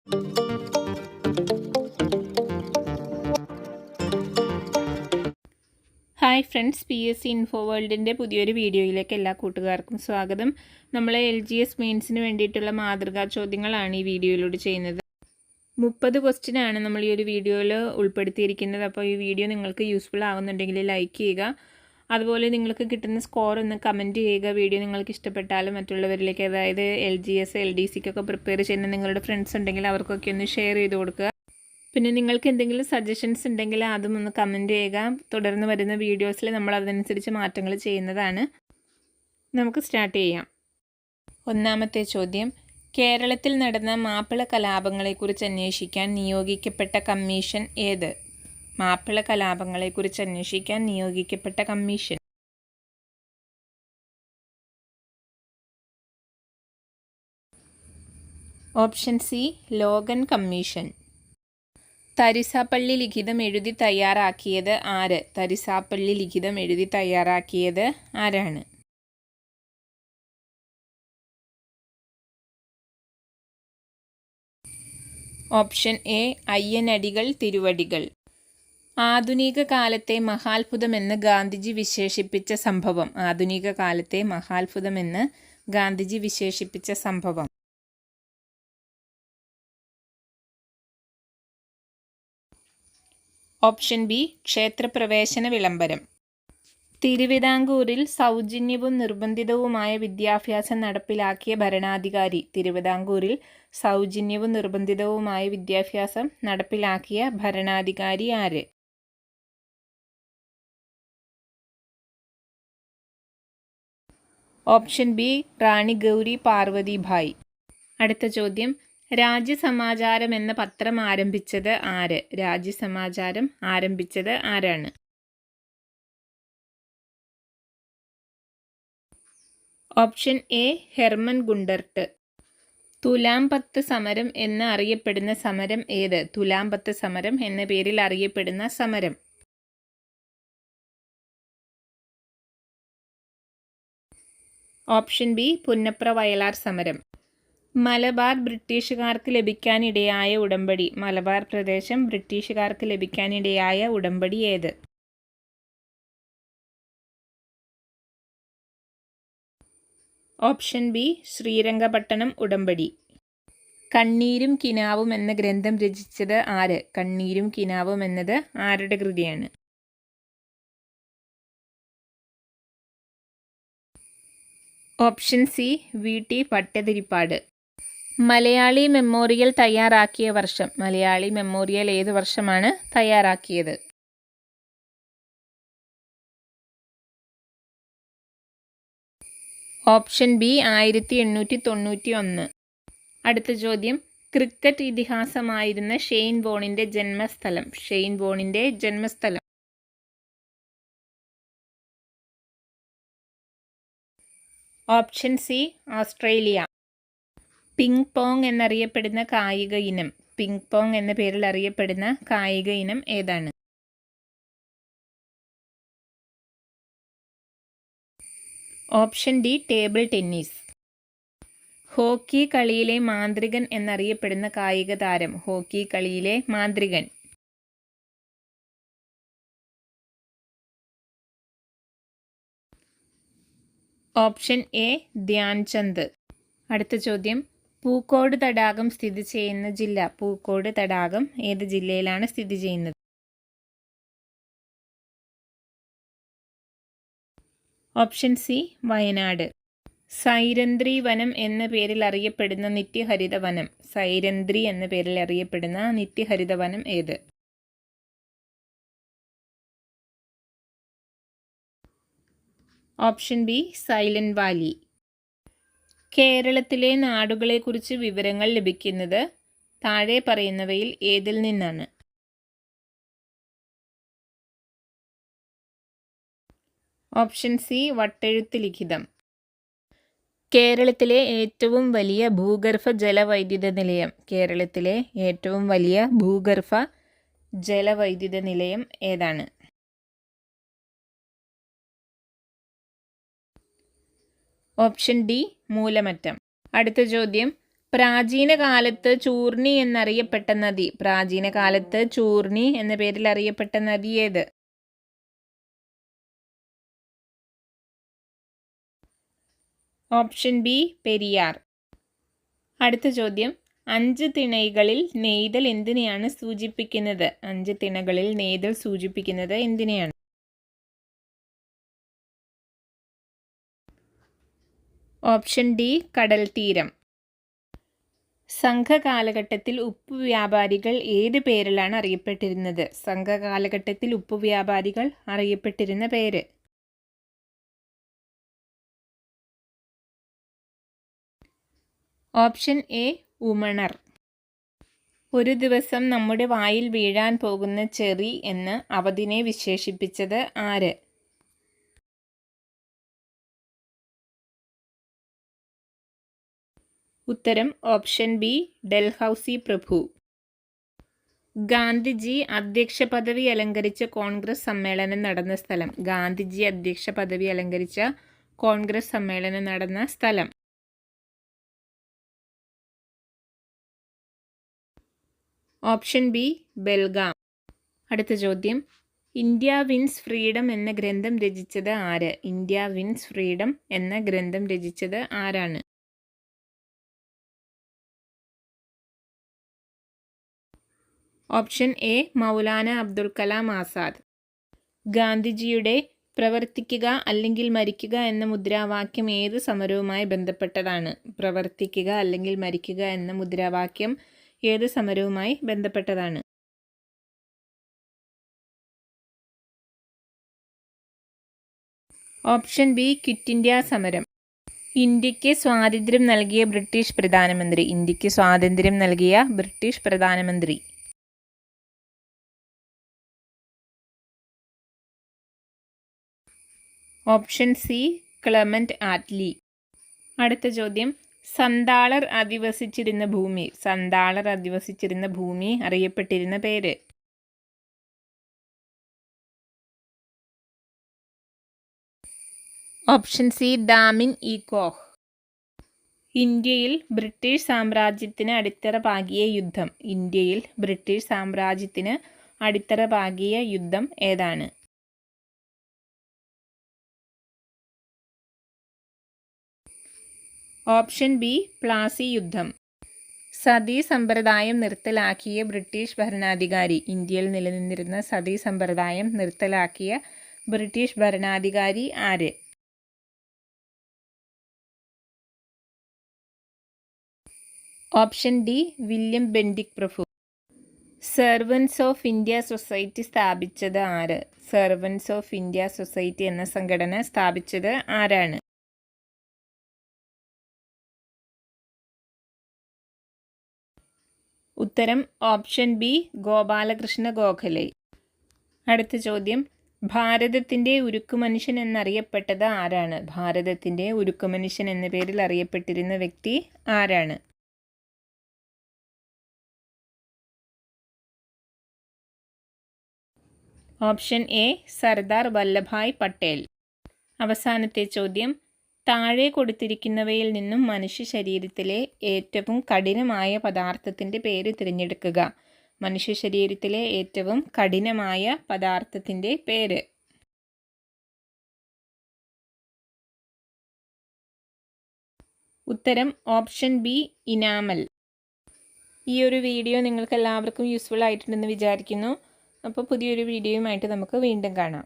Hi friends, PSC info വേൾഡിൻ്റെ പുതിയൊരു വീഡിയോയിലേക്ക് എല്ലാ കൂട്ടുകാർക്കും സ്വാഗതം. നമ്മൾ LGS മെയിൻസിന് വേണ്ടിയിട്ടുള്ള മാതൃകാ ചോദ്യങ്ങളാണ് ഈ വീഡിയോയിലൂടെ ചെയ്യുന്നത്. 30 ക്വസ്റ്റ്യനാണ് നമ്മൾ ഈ ഒരു വീഡിയോയിൽ ഉൾപ്പെടുത്തിയിരിക്കുന്നത്. അപ്പോൾ ഈ വീഡിയോ നിങ്ങൾക്ക് യൂസ്ഫുൾ ആവുന്നുണ്ടെങ്കിൽ ലൈക്ക് ചെയ്യുക. അതുപോലെ നിങ്ങൾക്ക് കിട്ടുന്ന സ്കോർ ഒന്ന് കമൻറ്റ് ചെയ്യുക. വീഡിയോ നിങ്ങൾക്ക് ഇഷ്ടപ്പെട്ടാലും മറ്റുള്ളവരിലേക്ക്, അതായത് LGS LDCക്കൊക്കെ പ്രിപ്പയർ ചെയ്യുന്ന നിങ്ങളുടെ ഫ്രണ്ട്സ് ഉണ്ടെങ്കിൽ അവർക്കൊക്കെ ഒന്ന് ഷെയർ ചെയ്ത് കൊടുക്കുക. പിന്നെ നിങ്ങൾക്ക് എന്തെങ്കിലും സജഷൻസ് ഉണ്ടെങ്കിൽ അതും ഒന്ന് കമൻറ്റ് ചെയ്യുക. തുടർന്ന് വരുന്ന വീഡിയോസിൽ നമ്മൾ അതനുസരിച്ച് മാറ്റങ്ങൾ ചെയ്യുന്നതാണ്. നമുക്ക് സ്റ്റാർട്ട് ചെയ്യാം. ഒന്നാമത്തെ ചോദ്യം, കേരളത്തിൽ നടന്ന മാപ്പിള കലാപങ്ങളെക്കുറിച്ച് അന്വേഷിക്കാൻ നിയോഗിക്കപ്പെട്ട കമ്മീഷൻ ഏത്? മാപ്പിള കലാപങ്ങളെക്കുറിച്ച് അന്വേഷിക്കാൻ നിയോഗിക്കപ്പെട്ട commission. Option C, Logan commission. Tharisapalli ലിഖിതം എഴുതി തയ്യാറാക്കിയത് ആര്? തരിസാപ്പള്ളി ലിഖിതം എഴുതി തയ്യാറാക്കിയത് ആരാണ്? Option A, Ayyanadikal Thiruvadikal. ആധുനിക കാലത്തെ മഹാത്ഭുതമെന്ന് ഗാന്ധിജി വിശേഷിപ്പിച്ച സംഭവം. ആധുനിക കാലത്തെ മഹാത്ഭുതമെന്ന് ഗാന്ധിജി വിശേഷിപ്പിച്ച സംഭവം. ഓപ്ഷൻ ബി, ക്ഷേത്രപ്രവേശന വിളംബരം. തിരുവിതാംകൂറിൽ സൗജന്യവും നിർബന്ധിതവുമായ വിദ്യാഭ്യാസം നടപ്പിലാക്കിയ ഭരണാധികാരി. തിരുവിതാംകൂറിൽ സൗജന്യവും നിർബന്ധിതവുമായ വിദ്യാഭ്യാസം നടപ്പിലാക്കിയ ഭരണാധികാരി ആര്? ഓപ്ഷൻ ബി, റാണി ഗൗരി പാർവതിഭായ്. അടുത്ത ചോദ്യം, രാജ്യസമാചാരം എന്ന പത്രം ആരംഭിച്ചത് ആര്? രാജ്യസമാചാരം ആരംഭിച്ചത് ആരാണ്? Option A, Hermann Gundert. തുലാംപത്ത് സമരം എന്ന് അറിയപ്പെടുന്ന സമരം ഏത്? തുലാംപത്ത് സമരം എന്ന പേരിൽ അറിയപ്പെടുന്ന സമരം. ഓപ്ഷൻ ബി, പുന്നപ്ര വയലാർ സമരം. മലബാർ ബ്രിട്ടീഷുകാർക്ക് ലഭിക്കാനിടയായ ഉടമ്പടി. മലബാർ പ്രദേശം ബ്രിട്ടീഷുകാർക്ക് ലഭിക്കാനിടയായ ഉടമ്പടി ഏത്? ഓപ്ഷൻ ബി, ശ്രീരംഗപട്ടണം ഉടമ്പടി. കണ്ണീരും കിനാവും എന്ന ഗ്രന്ഥം രചിച്ചത് ആര്? കണ്ണീരും കിനാവും എന്നത് ആരുടെ കൃതിയാണ്? Option C, VT Bhattathiripad. Malayali memorial തയ്യാറാക്കിയ വർഷം. മലയാളി മെമ്മോറിയൽ ഏത് വർഷമാണ് തയ്യാറാക്കിയത്? Option B, 1891. അടുത്ത ചോദ്യം, ക്രിക്കറ്റ് ഇതിഹാസമായിരുന്ന ഷെയ്ൻ വോണിന്റെ ജന്മസ്ഥലം. ഷെയ്ൻ വോണിന്റെ ജന്മസ്ഥലം. Option C, Australia. Ping pong എന്നറിയപ്പെടുന്ന കായിക ഇനം. പിങ് പോങ് എന്ന പേരിൽ അറിയപ്പെടുന്ന കായിക ഇനം ഏതാണ്? Option D, table tennis. Hockey കളിയിലെ മാന്ത്രികൻ എന്നറിയപ്പെടുന്ന കായിക താരം. ഹോക്കി കളിയിലെ മാന്ത്രികൻ. Option A, Dhyan Chand. അടുത്ത ചോദ്യം, പൂക്കോട് തടാകം സ്ഥിതി ചെയ്യുന്ന ജില്ല. പൂക്കോട് തടാകം ഏത് ജില്ലയിലാണ് സ്ഥിതി ചെയ്യുന്നത്? Option C, Wayanad. സൈരന്ധ്രി വനം എന്ന പേരിൽ അറിയപ്പെടുന്ന നിത്യഹരിത വനം. സൈരന്ധ്രി എന്ന പേരിൽ അറിയപ്പെടുന്ന നിത്യഹരിത വനം ഏത്? Option B, silent valley. കേരളത്തിലെ നാടുകളെക്കുറിച്ച് വിവരങ്ങൾ ലഭിക്കുന്നത് താഴെ പറയുന്നവയിൽ ഏതിൽ നിന്നാണ്? ഓപ്ഷൻ സി, വട്ടെഴുത്ത് ലിഖിതം. കേരളത്തിലെ ഏറ്റവും വലിയ ഭൂഗർഭ ജലവൈദ്യുത നിലയം. കേരളത്തിലെ ഏറ്റവും വലിയ ഭൂഗർഭ ജലവൈദ്യുത നിലയം ഏതാണ്? Option D, Moolamattom. അടുത്ത ചോദ്യം, പ്രാചീന കാലത്ത് ചൂർണി എന്നറിയപ്പെട്ട നദി. പ്രാചീന കാലത്ത് ചൂർണി എന്ന പേരിൽ അറിയപ്പെട്ട നദി ഏത്? Option B Periyar. അടുത്ത ചോദ്യം, 5 തിണകളിൽ നെയ്തൽ എന്തിനെയാണ് സൂചിപ്പിക്കുന്നത്? 5 തിണകളിൽ നെയ്തൽ സൂചിപ്പിക്കുന്നത് എന്തിനെയാണ്? ഓപ്ഷൻ ഡി കടൽ തീരം. സംഘകാലഘട്ടത്തിൽ ഉപ്പു വ്യാപാരികൾ ഏത് പേരിലാണ് അറിയപ്പെട്ടിരുന്നത്? സംഘകാലഘട്ടത്തിൽ ഉപ്പു വ്യാപാരികൾ അറിയപ്പെട്ടിരുന്ന പേര്? Option A Umanar. ഒരു ദിവസം നമ്മുടെ വായിൽ വീഴാൻ പോകുന്ന ചെറി എന്ന് അവധിനെ വിശേഷിപ്പിച്ചത് ആര്? ഉത്തരം ഓപ്ഷൻ ബി ഡൽഹൌസി പ്രഭു. ഗാന്ധിജി അധ്യക്ഷ പദവി അലങ്കരിച്ച കോൺഗ്രസ് സമ്മേളനം നടന്ന സ്ഥലം. ഗാന്ധിജി അധ്യക്ഷ പദവി അലങ്കരിച്ച കോൺഗ്രസ് സമ്മേളനം നടന്ന സ്ഥലം? Option B Belgaum. അടുത്ത ചോദ്യം, ഇന്ത്യ വിൻസ് ഫ്രീഡം എന്ന ഗ്രന്ഥം രചിച്ചത് ആര്? ഇന്ത്യ വിൻസ് ഫ്രീഡം എന്ന ഗ്രന്ഥം രചിച്ചത് ആരാണ്? Option A Maulana Abdul Kalam Azad. ഗാന്ധിജിയുടെ പ്രവർത്തിക്കുക അല്ലെങ്കിൽ മരിക്കുക എന്ന മുദ്രാവാക്യം ഏത് സമരവുമായി ബന്ധപ്പെട്ടതാണ്? പ്രവർത്തിക്കുക അല്ലെങ്കിൽ മരിക്കുക എന്ന മുദ്രാവാക്യം ഏത് സമരവുമായി ബന്ധപ്പെട്ടതാണ്? ഓപ്ഷൻ ബി ക്വിറ്റ് ഇന്ത്യ സമരം. ഇന്ത്യക്ക് സ്വാതന്ത്ര്യം നൽകിയ ബ്രിട്ടീഷ് പ്രധാനമന്ത്രി. ഇന്ത്യക്ക് സ്വാതന്ത്ര്യം നൽകിയ ബ്രിട്ടീഷ് പ്രധാനമന്ത്രി? Option C Clement Attlee. അടുത്ത ചോദ്യം, സന്താളർ അധിവസിച്ചിരുന്ന ഭൂമി. സന്താളർ അധിവസിച്ചിരുന്ന ഭൂമി അറിയപ്പെട്ടിരുന്ന പേര്? Option C Damin i Koh. ഇന്ത്യയിൽ ബ്രിട്ടീഷ് സാമ്രാജ്യത്തിന് അടിത്തറ പാകിയ യുദ്ധം. ഇന്ത്യയിൽ ബ്രിട്ടീഷ് സാമ്രാജ്യത്തിന് അടിത്തറ പാകിയ യുദ്ധം ഏതാണ്? ഓപ്ഷൻ ബി പ്ലാസി യുദ്ധം. സതി സമ്പ്രദായം നിർത്തലാക്കിയ ബ്രിട്ടീഷ് ഭരണാധികാരി. ഇന്ത്യയിൽ നിലനിന്നിരുന്ന സതി സമ്പ്രദായം നിർത്തലാക്കിയ ബ്രിട്ടീഷ് ഭരണാധികാരി ആര്? Option D William Bentinck Prabhu. Servants of India society സ്ഥാപിച്ചത് ആര്? സെർവൻസ് ഓഫ് ഇന്ത്യ സൊസൈറ്റി എന്ന സംഘടന സ്ഥാപിച്ചത് ആരാണ്? ഉത്തരം ഓപ്ഷൻ ബി ഗോപാലകൃഷ്ണ ഗോഖലെ. അടുത്ത ചോദ്യം, ഭാരതത്തിൻ്റെ ഉരുക്കുമനുഷ്യൻ എന്നറിയപ്പെട്ടത് ആരാണ്? ഭാരതത്തിൻ്റെ ഉരുക്കുമനുഷ്യൻ എന്ന പേരിൽ അറിയപ്പെട്ടിരുന്ന വ്യക്തി ആരാണ്? Option A Sardar Vallabhbhai Patel. അവസാനത്തെ ചോദ്യം, താഴെ കൊടുത്തിരിക്കുന്നവയിൽ നിന്നും മനുഷ്യ ശരീരത്തിലെ ഏറ്റവും കഠിനമായ പദാർത്ഥത്തിൻ്റെ പേര് തിരഞ്ഞെടുക്കുക. മനുഷ്യ ശരീരത്തിലെ ഏറ്റവും കഠിനമായ പദാർത്ഥത്തിൻ്റെ പേര്? ഉത്തരം ഓപ്ഷൻ ബി ഇനാമൽ. ഈ ഒരു വീഡിയോ നിങ്ങൾക്ക് എല്ലാവർക്കും യൂസ്ഫുൾ ആയിട്ടുണ്ടെന്ന് വിചാരിക്കുന്നു. അപ്പോൾ പുതിയൊരു വീഡിയോയുമായിട്ട് നമുക്ക് വീണ്ടും കാണാം.